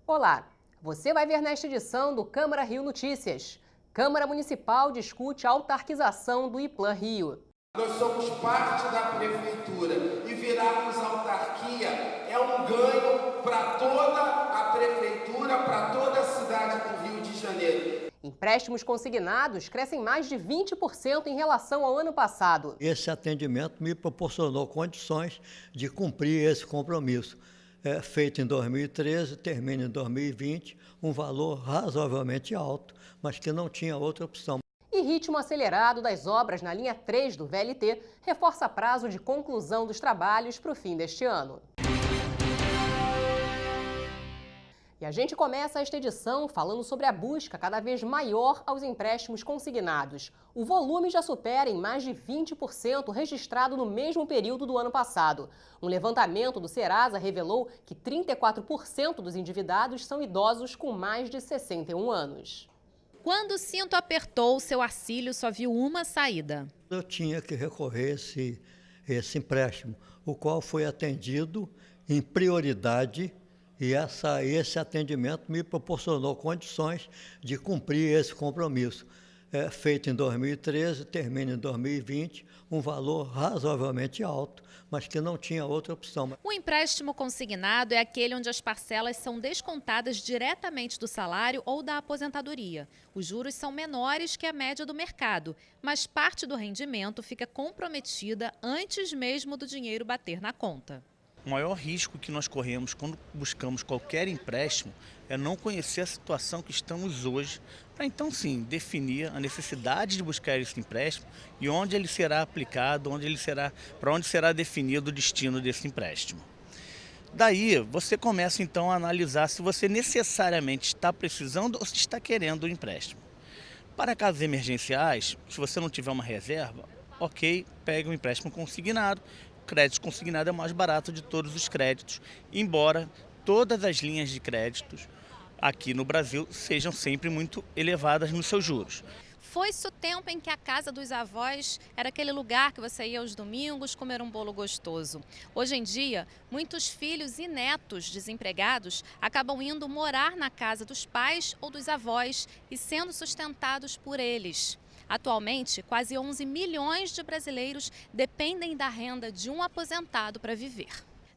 Olá, você vai ver nesta edição do Câmara Rio Notícias. Câmara Municipal discute a autarquização do IPLAN Rio. Nós somos parte da prefeitura e virarmos autarquia é um ganho para toda a prefeitura, para toda a cidade do Rio de Janeiro. Empréstimos consignados crescem mais de 20% em relação ao ano passado. Esse atendimento me proporcionou condições de cumprir esse compromisso. Feito em 2013, termina em 2020, um valor razoavelmente alto, mas que não tinha outra opção. E ritmo acelerado das obras na linha 3 do VLT reforça prazo de conclusão dos trabalhos para o fim deste ano. E a gente começa esta edição falando sobre a busca cada vez maior aos empréstimos consignados. O volume já supera em mais de 20% registrado no mesmo período do ano passado. Um levantamento do Serasa revelou que 34% dos endividados são idosos com mais de 61 anos. Quando o cinto apertou, seu Arcílio só viu uma saída. Eu tinha que recorrer a esse empréstimo, o qual foi atendido em prioridade. E esse atendimento me proporcionou condições de cumprir esse compromisso. Feito em 2013, termina em 2020, um valor razoavelmente alto, mas que não tinha outra opção. O empréstimo consignado é aquele onde as parcelas são descontadas diretamente do salário ou da aposentadoria. Os juros são menores que a média do mercado, mas parte do rendimento fica comprometida antes mesmo do dinheiro bater na conta. O maior risco que nós corremos quando buscamos qualquer empréstimo é não conhecer a situação que estamos hoje, para então sim definir a necessidade de buscar esse empréstimo e onde ele será aplicado, para onde será definido o destino desse empréstimo. Daí você começa então a analisar se você necessariamente está precisando ou se está querendo o empréstimo. Para casos emergenciais, se você não tiver uma reserva, ok, pegue um empréstimo consignado. O crédito consignado é o mais barato de todos os créditos, embora todas as linhas de créditos aqui no Brasil sejam sempre muito elevadas nos seus juros. Foi-se o tempo em que a casa dos avós era aquele lugar que você ia aos domingos comer um bolo gostoso. Hoje em dia, muitos filhos e netos desempregados acabam indo morar na casa dos pais ou dos avós e sendo sustentados por eles. Atualmente, quase 11 milhões de brasileiros dependem da renda de um aposentado para viver.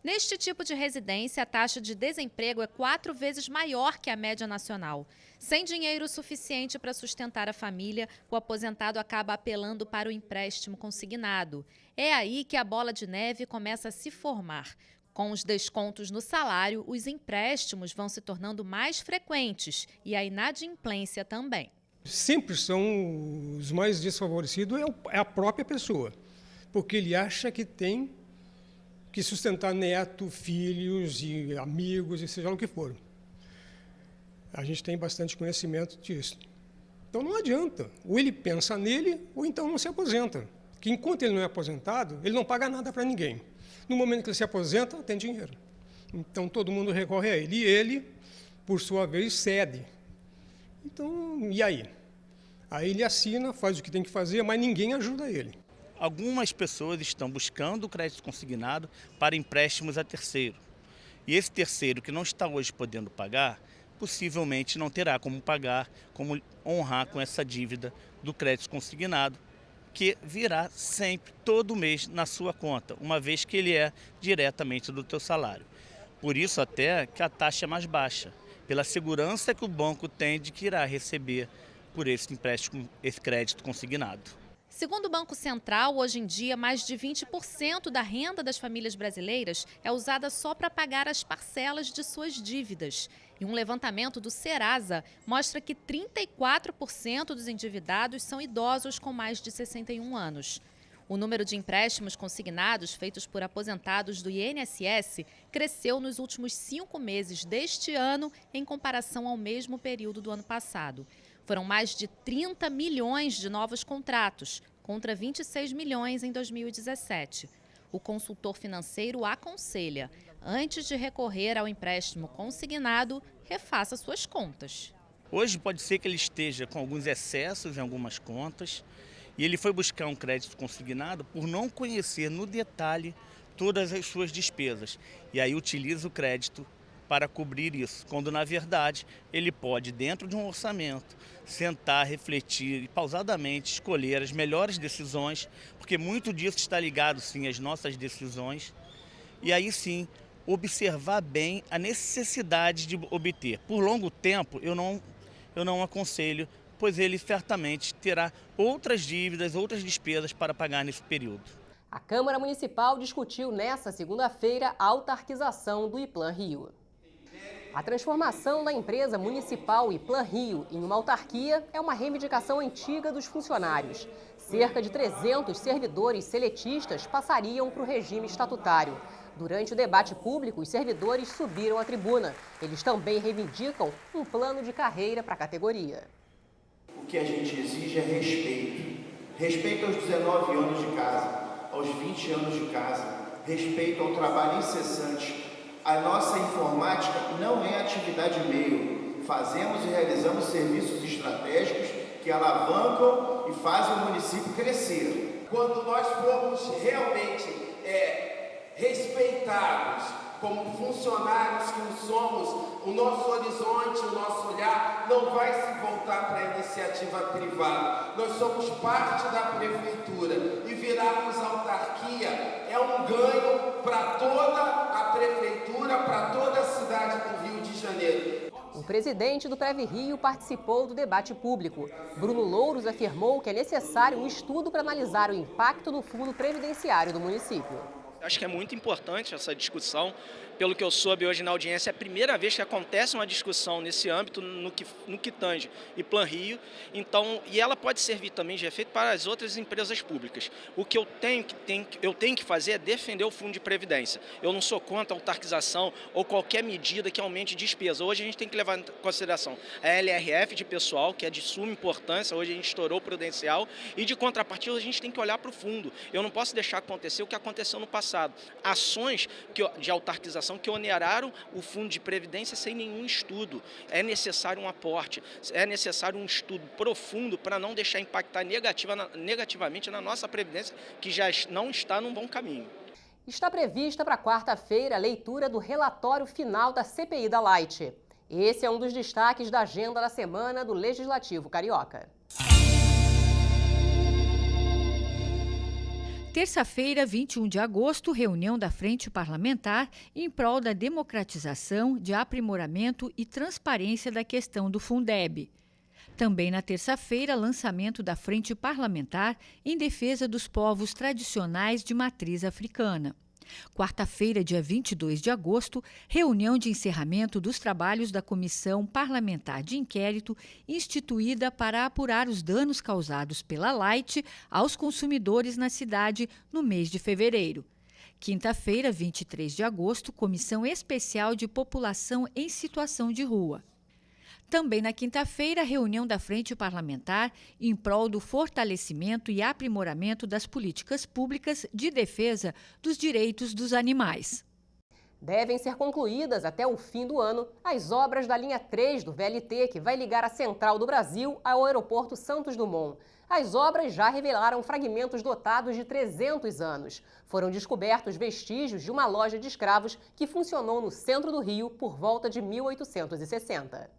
Neste tipo de residência, a taxa de desemprego é 4 vezes maior que a média nacional. Sem dinheiro suficiente para sustentar a família, o aposentado acaba apelando para o empréstimo consignado. É aí que a bola de neve começa a se formar. Com os descontos no salário, os empréstimos vão se tornando mais frequentes e a inadimplência também. Sempre são os mais desfavorecidos, é a própria pessoa, porque ele acha que tem que sustentar neto, filhos e amigos, e seja lá o que for. A gente tem bastante conhecimento disso. Então não adianta, ou ele pensa nele, ou então não se aposenta. Que enquanto ele não é aposentado, ele não paga nada para ninguém. No momento que ele se aposenta, tem dinheiro. Então todo mundo recorre a ele, e ele, por sua vez, cede. Então, e aí? Aí ele assina, faz o que tem que fazer, mas ninguém ajuda ele. Algumas pessoas estão buscando o crédito consignado para empréstimos a terceiro. E esse terceiro que não está hoje podendo pagar, possivelmente não terá como pagar, como honrar com essa dívida do crédito consignado, que virá sempre, todo mês, na sua conta, uma vez que ele é diretamente do teu salário. Por isso até que a taxa é mais baixa, pela segurança que o banco tem de que irá receber por esse empréstimo, esse crédito consignado. Segundo o Banco Central, hoje em dia, mais de 20% da renda das famílias brasileiras é usada só para pagar as parcelas de suas dívidas. E um levantamento do Serasa mostra que 34% dos endividados são idosos com mais de 61 anos. O número de empréstimos consignados feitos por aposentados do INSS cresceu nos últimos 5 meses deste ano em comparação ao mesmo período do ano passado. Foram mais de 30 milhões de novos contratos, contra 26 milhões em 2017. O consultor financeiro aconselha, antes de recorrer ao empréstimo consignado, refaça suas contas. Hoje pode ser que ele esteja com alguns excessos em algumas contas e ele foi buscar um crédito consignado por não conhecer no detalhe todas as suas despesas. E aí utiliza o crédito para cobrir isso, quando na verdade ele pode, dentro de um orçamento, sentar, refletir e pausadamente escolher as melhores decisões, porque muito disso está ligado sim às nossas decisões, e aí sim observar bem a necessidade de obter. Por longo tempo eu não aconselho, pois ele certamente terá outras dívidas, outras despesas para pagar nesse período. A Câmara Municipal discutiu nesta segunda-feira a autarquização do Iplan Rio. A transformação da empresa municipal Iplan Rio em uma autarquia é uma reivindicação antiga dos funcionários. Cerca de 300 servidores seletistas passariam para o regime estatutário. Durante o debate público, os servidores subiram à tribuna. Eles também reivindicam um plano de carreira para a categoria. O que a gente exige é respeito. Respeito aos 19 anos de casa, aos 20 anos de casa. Respeito ao trabalho incessante. A nossa informática não é atividade meio. Fazemos e realizamos serviços estratégicos que alavancam e fazem o município crescer. Quando nós formos realmente respeitados como funcionários que somos, o nosso horizonte, o nosso olhar não vai se voltar para a iniciativa privada. Nós somos parte da prefeitura e virarmos autarquia é um ganho para toda a prefeitura, para toda a cidade do Rio de Janeiro. O presidente do Prev Rio participou do debate público. Bruno Louros afirmou que é necessário um estudo para analisar o impacto no fundo previdenciário do município. Acho que é muito importante essa discussão. Pelo que eu soube hoje na audiência, é a primeira vez que acontece uma discussão nesse âmbito no que tange Iplan Rio. Então, e ela pode servir também de efeito para as outras empresas públicas. O que eu tenho que fazer é defender o fundo de previdência. Eu não sou contra a autarquização ou qualquer medida que aumente despesa. Hoje a gente tem que levar em consideração a LRF de pessoal, que é de suma importância. Hoje a gente estourou o prudencial e de contrapartida a gente tem que olhar para o fundo. Eu não posso deixar acontecer o que aconteceu no passado. Ações de autarquização que oneraram o fundo de previdência sem nenhum estudo. É necessário um aporte, é necessário um estudo profundo para não deixar impactar negativamente na nossa previdência, que já não está num bom caminho. Está prevista para quarta-feira a leitura do relatório final da CPI da Light. Esse é um dos destaques da agenda da semana do Legislativo Carioca. Terça-feira, 21 de agosto, reunião da Frente Parlamentar em prol da democratização, de aprimoramento e transparência da questão do Fundeb. Também na terça-feira, lançamento da Frente Parlamentar em defesa dos povos tradicionais de matriz africana. Quarta-feira, dia 22 de agosto, reunião de encerramento dos trabalhos da Comissão Parlamentar de Inquérito instituída para apurar os danos causados pela Light aos consumidores na cidade no mês de fevereiro. Quinta-feira, 23 de agosto, Comissão Especial de População em Situação de Rua. Também na quinta-feira, reunião da Frente Parlamentar em prol do fortalecimento e aprimoramento das políticas públicas de defesa dos direitos dos animais. Devem ser concluídas até o fim do ano as obras da linha 3 do VLT, que vai ligar a Central do Brasil ao Aeroporto Santos Dumont. As obras já revelaram fragmentos dotados de 300 anos. Foram descobertos vestígios de uma loja de escravos que funcionou no centro do Rio por volta de 1860.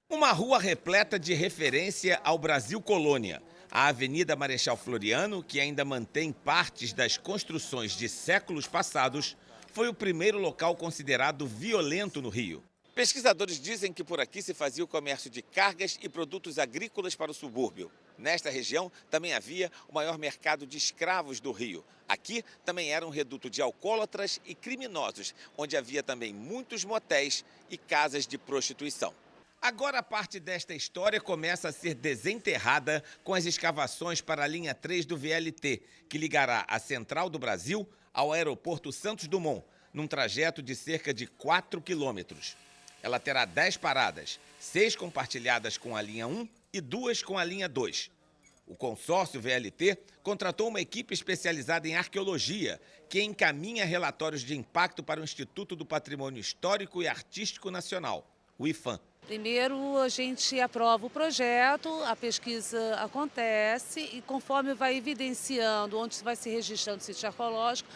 Uma rua repleta de referência ao Brasil Colônia. A Avenida Marechal Floriano, que ainda mantém partes das construções de séculos passados, foi o primeiro local considerado violento no Rio. Pesquisadores dizem que por aqui se fazia o comércio de cargas e produtos agrícolas para o subúrbio. Nesta região também havia o maior mercado de escravos do Rio. Aqui também era um reduto de alcoólatras e criminosos, onde havia também muitos motéis e casas de prostituição. Agora a parte desta história começa a ser desenterrada com as escavações para a linha 3 do VLT, que ligará a Central do Brasil ao Aeroporto Santos Dumont, num trajeto de cerca de 4 quilômetros. Ela terá 10 paradas, 6 compartilhadas com a linha 1 e 2 com a linha 2. O consórcio VLT contratou uma equipe especializada em arqueologia, que encaminha relatórios de impacto para o Instituto do Patrimônio Histórico e Artístico Nacional, o IPHAN. Primeiro a gente aprova o projeto, a pesquisa acontece e conforme vai evidenciando onde vai se registrando o sítio arqueológico,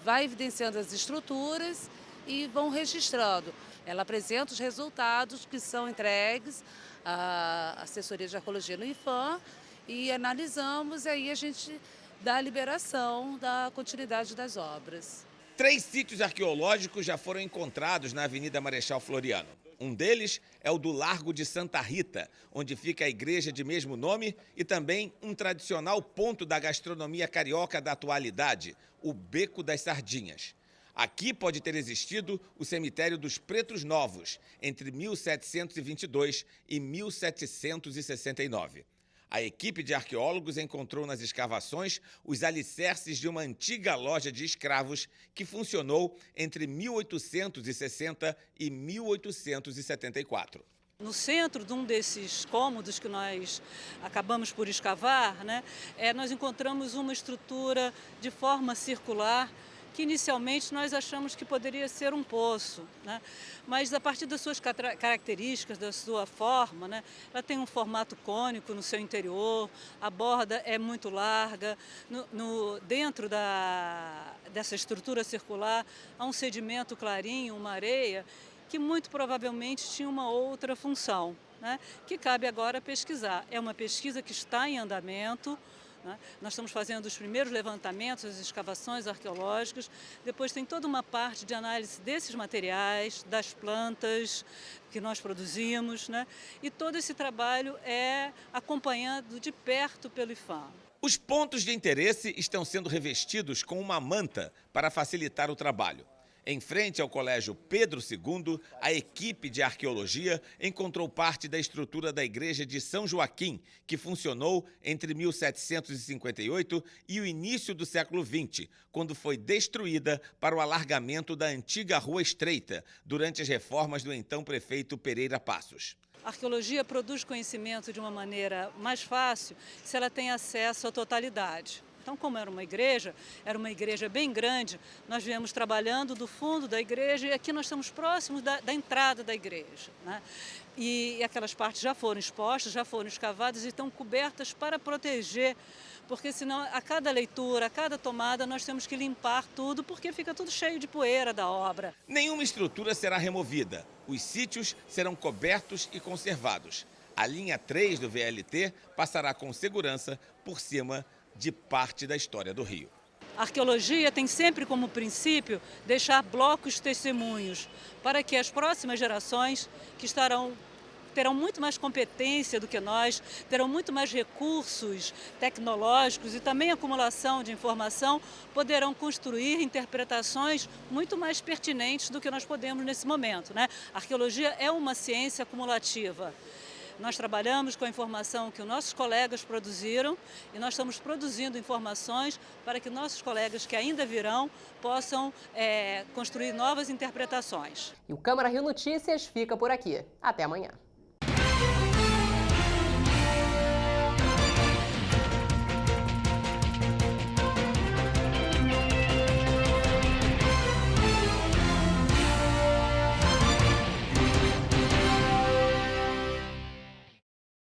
vai evidenciando as estruturas e vão registrando. Ela apresenta os resultados que são entregues à assessoria de arqueologia no IPHAN e analisamos, e aí a gente dá a liberação da continuidade das obras. 3 sítios arqueológicos já foram encontrados na Avenida Marechal Floriano. Um deles é o do Largo de Santa Rita, onde fica a igreja de mesmo nome e também um tradicional ponto da gastronomia carioca da atualidade, o Beco das Sardinhas. Aqui pode ter existido o cemitério dos Pretos Novos, entre 1722 e 1769. A equipe de arqueólogos encontrou nas escavações os alicerces de uma antiga loja de escravos que funcionou entre 1860 e 1874. No centro de um desses cômodos que nós acabamos por escavar, nós encontramos uma estrutura de forma circular, que inicialmente nós achamos que poderia ser um poço, mas a partir das suas características, da sua forma, ela tem um formato cônico no seu interior, a borda é muito larga, dentro dessa estrutura circular há um sedimento clarinho, uma areia, que muito provavelmente tinha uma outra função, que cabe agora pesquisar. É uma pesquisa que está em andamento. Nós estamos fazendo os primeiros levantamentos, as escavações arqueológicas, depois tem toda uma parte de análise desses materiais, das plantas que nós produzimos, e todo esse trabalho é acompanhado de perto pelo IPHAN. Os pontos de interesse estão sendo revestidos com uma manta para facilitar o trabalho. Em frente ao Colégio Pedro II, a equipe de arqueologia encontrou parte da estrutura da igreja de São Joaquim, que funcionou entre 1758 e o início do século XX, quando foi destruída para o alargamento da antiga Rua Estreita, durante as reformas do então prefeito Pereira Passos. A arqueologia produz conhecimento de uma maneira mais fácil se ela tem acesso à totalidade. Então, como era uma igreja bem grande, nós viemos trabalhando do fundo da igreja e aqui nós estamos próximos da entrada da igreja. E aquelas partes já foram expostas, já foram escavadas e estão cobertas para proteger, porque senão a cada leitura, a cada tomada, nós temos que limpar tudo, porque fica tudo cheio de poeira da obra. Nenhuma estrutura será removida. Os sítios serão cobertos e conservados. A linha 3 do VLT passará com segurança por cima de parte da história do Rio. A arqueologia tem sempre como princípio deixar blocos testemunhos para que as próximas gerações que terão muito mais competência do que nós, terão muito mais recursos tecnológicos e também acumulação de informação, poderão construir interpretações muito mais pertinentes do que nós podemos nesse momento. A arqueologia é uma ciência acumulativa. Nós trabalhamos com a informação que os nossos colegas produziram e nós estamos produzindo informações para que nossos colegas que ainda virão possam construir novas interpretações. E o Câmara Rio Notícias fica por aqui. Até amanhã.